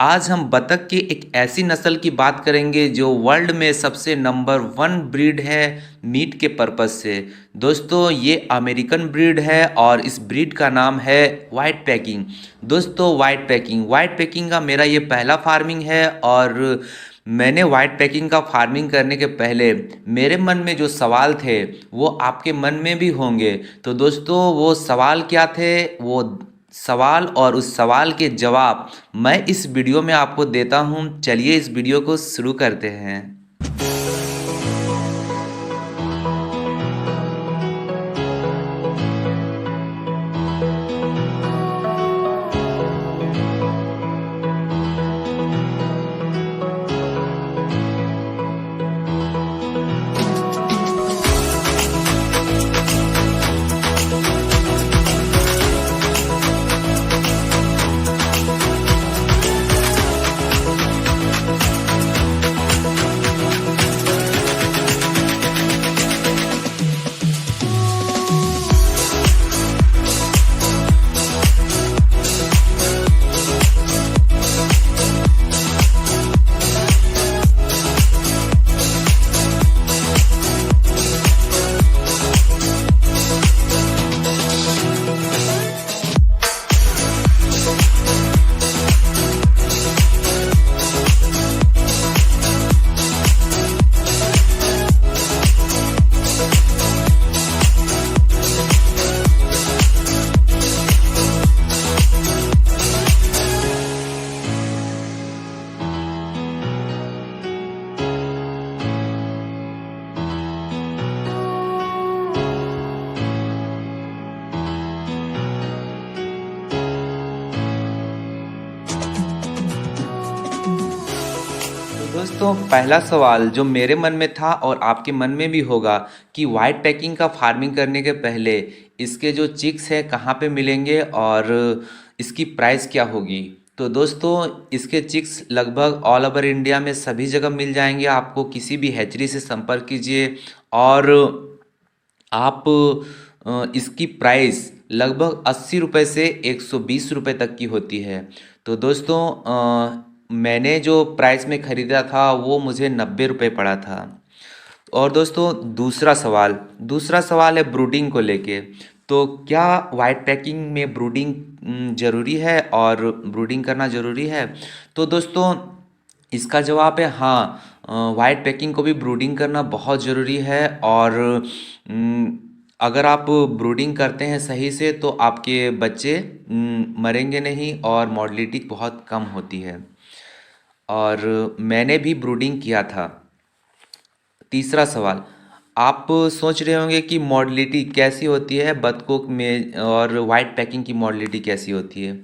आज हम बतख की एक ऐसी नस्ल की बात करेंगे जो वर्ल्ड में सबसे नंबर वन ब्रीड है मीट के पर्पस से। दोस्तों ये अमेरिकन ब्रीड है और इस ब्रीड का नाम है वाइट पैकिंग। दोस्तों वाइट पैकिंग का मेरा ये पहला फार्मिंग है और मैंने वाइट पैकिंग का फार्मिंग करने के पहले मेरे मन में जो सवाल थे वो आपके मन में भी होंगे। तो दोस्तों वो सवाल क्या थे, वो सवाल और उस सवाल के जवाब मैं इस वीडियो में आपको देता हूं। चलिए इस वीडियो को शुरू करते हैं। तो दोस्तों पहला सवाल जो मेरे मन में था और आपके मन में भी होगा कि वाइट पैकिंग का फार्मिंग करने के पहले इसके जो चिक्स हैं कहाँ पे मिलेंगे और इसकी प्राइस क्या होगी। तो दोस्तों इसके चिक्स लगभग ऑल ओवर इंडिया में सभी जगह मिल जाएंगे। आपको किसी भी हैचरी से संपर्क कीजिए और आप इसकी प्राइस लगभग 80 रुपये से 120 रुपये तक की होती है। तो दोस्तों मैंने जो प्राइस में ख़रीदा था वो मुझे 90 रुपये पड़ा था। और दोस्तों दूसरा सवाल है ब्रूडिंग को लेके। तो क्या वाइट पैकिंग में ब्रूडिंग ज़रूरी है और ब्रूडिंग करना ज़रूरी है? तो दोस्तों इसका जवाब है हाँ। वाइट पैकिंग को भी ब्रूडिंग करना बहुत ज़रूरी है और अगर आप ब्रूडिंग करते हैं सही से तो आपके बच्चे मरेंगे नहीं और मॉर्टलिटी बहुत कम होती है। और मैंने भी ब्रूडिंग किया था। तीसरा सवाल, आप सोच रहे होंगे कि मॉडलिटी कैसी होती है बतखों में और वाइट पैकिंग की मॉडलिटी कैसी होती है।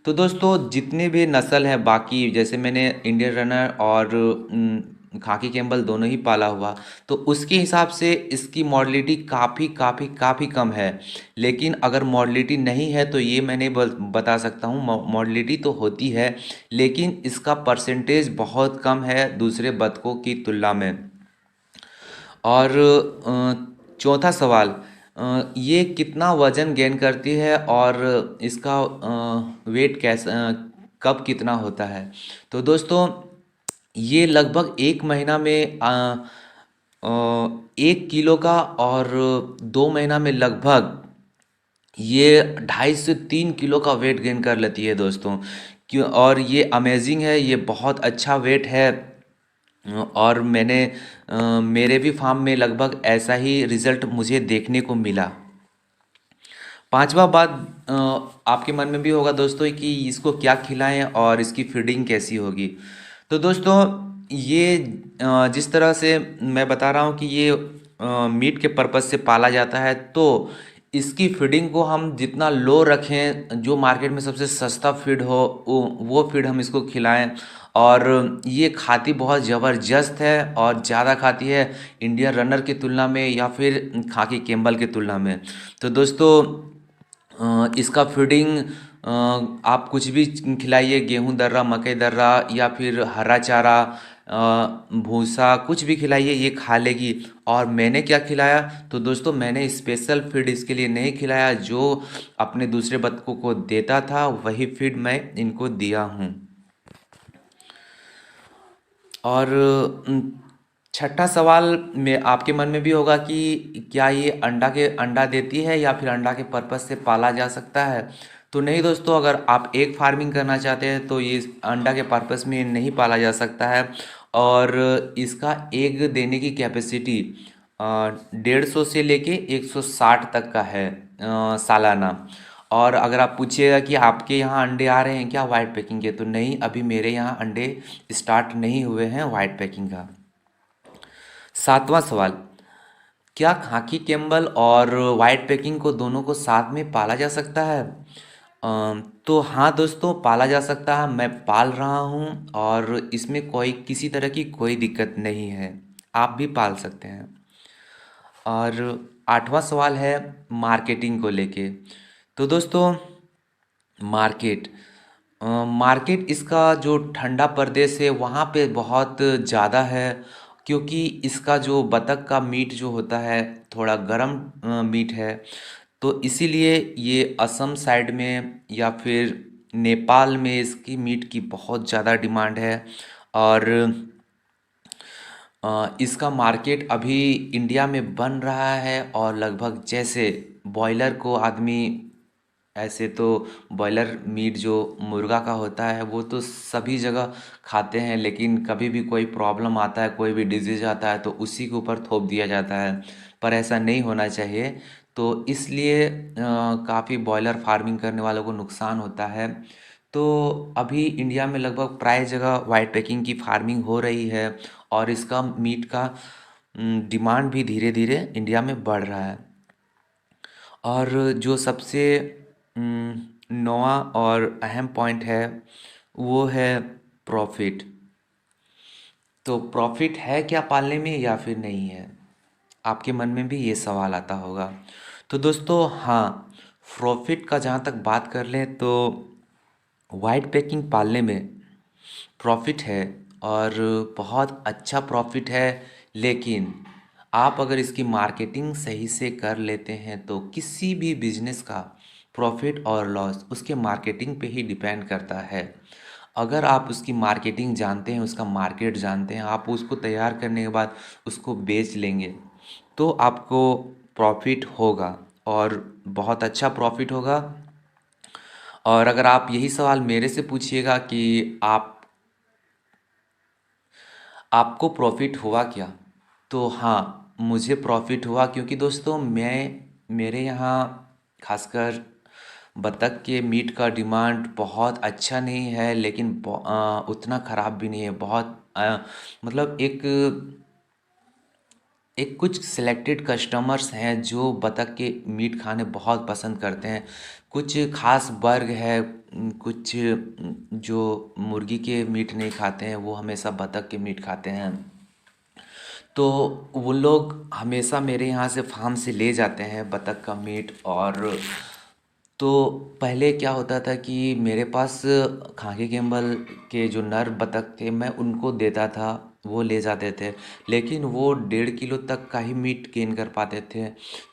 तो दोस्तों जितने भी नस्ल हैं बाकी, जैसे मैंने इंडियन रनर और खाकी कैम्बल दोनों ही पाला हुआ, तो उसके हिसाब से इसकी मॉडलिटी काफ़ी काफ़ी काफ़ी कम है। लेकिन अगर मॉडलिटी नहीं है तो ये मैंने बता सकता हूँ मॉडलिटी तो होती है, लेकिन इसका परसेंटेज बहुत कम है दूसरे बतखों की तुलना में। और चौथा सवाल, ये कितना वज़न गेन करती है और इसका वेट कैसा कब कितना होता है? तो दोस्तों ये लगभग 1 महीना में 1 किलो का और 2 महीना में लगभग ये 2.5 से 3 किलो का वेट गेन कर लेती है दोस्तों। क्यों? और ये अमेजिंग है, ये बहुत अच्छा वेट है। और मेरे भी फार्म में लगभग ऐसा ही रिज़ल्ट मुझे देखने को मिला। पांचवा बात आपके मन में भी होगा दोस्तों कि इसको क्या खिलाएं और इसकी फीडिंग कैसी होगी। तो दोस्तों ये जिस तरह से मैं बता रहा हूँ कि ये मीट के पर्पज़ से पाला जाता है, तो इसकी फीडिंग को हम जितना लो रखें, जो मार्केट में सबसे सस्ता फीड हो वो फीड हम इसको खिलाएं। और ये खाती बहुत ज़बरदस्त है और ज़्यादा खाती है इंडियन रनर की तुलना में या फिर खाकी कैम्बल की तुलना में। तो दोस्तों इसका फीडिंग आप कुछ भी खिलाइए, गेहूं दर्रा, मकई दर्रा या फिर हरा चारा, भूसा, कुछ भी खिलाइए ये खा लेगी। और मैंने क्या खिलाया, तो दोस्तों मैंने स्पेशल फीड इसके लिए नहीं खिलाया, जो अपने दूसरे बतखों को देता था वही फीड मैं इनको दिया हूँ। और छठा सवाल में आपके मन में भी होगा कि क्या ये अंडा देती है या फिर अंडा के पर्पज से पाला जा सकता है। तो नहीं दोस्तों, अगर आप एग फार्मिंग करना चाहते हैं तो ये अंडा के पर्पज में नहीं पाला जा सकता है। और इसका एग देने की कैपेसिटी 150 से लेके 160 तक का है सालाना। और अगर आप पूछिएगा कि आपके यहाँ अंडे आ रहे हैं क्या वाइट पैकिंग के, तो नहीं, अभी मेरे यहाँ अंडे स्टार्ट नहीं हुए हैं वाइट पैकिंग का। सातवां सवाल, क्या खाकी कैम्बल और वाइट पैकिंग को दोनों को साथ में पाला जा सकता है। तो हाँ दोस्तों, पाला जा सकता है, मैं पाल रहा हूँ और इसमें कोई किसी तरह की कोई दिक्कत नहीं है, आप भी पाल सकते हैं। और आठवां सवाल है मार्केटिंग को लेके। तो दोस्तों, मार्केट मार्केट इसका जो ठंडा प्रदेश है वहाँ पे बहुत ज़्यादा है, क्योंकि इसका जो बतख का मीट जो होता है थोड़ा गर्म मीट है। तो इसीलिए ये असम साइड में या फिर नेपाल में इसकी मीट की बहुत ज़्यादा डिमांड है। और इसका मार्केट अभी इंडिया में बन रहा है। और लगभग जैसे बॉयलर को आदमी, ऐसे तो बॉयलर मीट जो मुर्गा का होता है वो तो सभी जगह खाते हैं, लेकिन कभी भी कोई प्रॉब्लम आता है, कोई भी डिजीज आता है तो उसी के ऊपर थोप दिया जाता है। पर ऐसा नहीं होना चाहिए। तो इसलिए काफ़ी बॉयलर फार्मिंग करने वालों को नुकसान होता है। तो अभी इंडिया में लगभग प्राय जगह वाइट पैकिंग की फार्मिंग हो रही है और इसका मीट का डिमांड भी धीरे धीरे इंडिया में बढ़ रहा है। और जो सबसे नौवां और अहम पॉइंट है वो है प्रॉफिट। तो प्रॉफिट है क्या पालने में या फिर नहीं है, आपके मन में भी ये सवाल आता होगा। तो दोस्तों हाँ, प्रॉफिट का जहाँ तक बात कर लें तो वाइट पैकिंग पालने में प्रॉफिट है और बहुत अच्छा प्रॉफिट है। लेकिन आप अगर इसकी मार्केटिंग सही से कर लेते हैं तो किसी भी बिजनेस का प्रॉफिट और लॉस उसके मार्केटिंग पे ही डिपेंड करता है। अगर आप उसकी मार्केटिंग जानते हैं, उसका मार्केट जानते हैं, आप उसको तैयार करने के बाद उसको बेच लेंगे तो आपको प्रॉफिट होगा और बहुत अच्छा प्रॉफिट होगा। और अगर आप यही सवाल मेरे से पूछिएगा कि आपको प्रॉफिट हुआ क्या, तो हाँ, मुझे प्रॉफिट हुआ, क्योंकि दोस्तों मेरे यहाँ खासकर बतख के मीट का डिमांड बहुत अच्छा नहीं है, लेकिन उतना ख़राब भी नहीं है। बहुत मतलब एक कुछ सिलेक्टेड कस्टमर्स हैं जो बतख के मीट खाने बहुत पसंद करते हैं। कुछ खास वर्ग है, कुछ जो मुर्गी के मीट नहीं खाते हैं, वो हमेशा बतख के मीट खाते हैं। तो वो लोग हमेशा मेरे यहाँ से फार्म से ले जाते हैं बतख का मीट। और तो पहले क्या होता था कि मेरे पास खाकी कैम्बल के जो नर बतख थे मैं उनको देता था, वो ले जाते थे, लेकिन वो 1.5 किलो तक का ही मीट गेन कर पाते थे।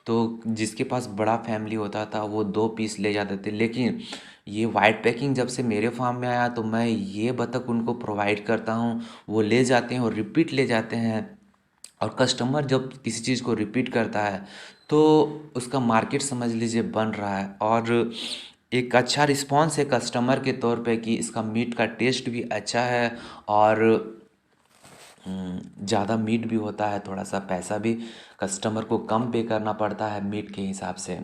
तो जिसके पास बड़ा फैमिली होता था वो 2 पीस ले जाते थे। लेकिन ये वाइट पैकिंग जब से मेरे फार्म में आया तो मैं ये बतख उनको प्रोवाइड करता हूँ, वो ले जाते हैं और रिपीट ले जाते हैं। और कस्टमर जब किसी चीज़ को रिपीट करता है तो उसका मार्केट समझ लीजिए बन रहा है। और एक अच्छा रिस्पॉन्स है कस्टमर के तौर पे कि इसका मीट का टेस्ट भी अच्छा है और ज़्यादा मीट भी होता है, थोड़ा सा पैसा भी कस्टमर को कम पे करना पड़ता है मीट के हिसाब से।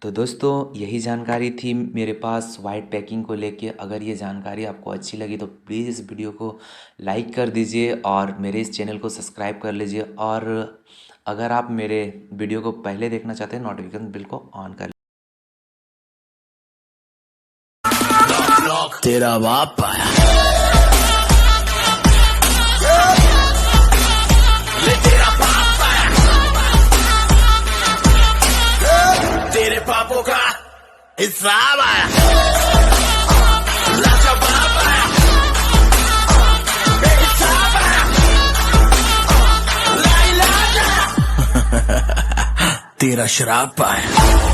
तो दोस्तों यही जानकारी थी मेरे पास वाइट पैकिंग को लेके। अगर ये जानकारी आपको अच्छी लगी तो प्लीज़ इस वीडियो को लाइक कर दीजिए और मेरे इस चैनल को सब्सक्राइब कर लीजिए। और अगर आप मेरे वीडियो को पहले देखना चाहते हैं, नोटिफिकेशन बिल को ऑन कर तेरा बाप आया ले, तेरा बाप आया, तेरे पापों का हिसाब आया, लाजवाब आया, बेहिसाब आया, ला इलाज आया, तेरा शराब आया।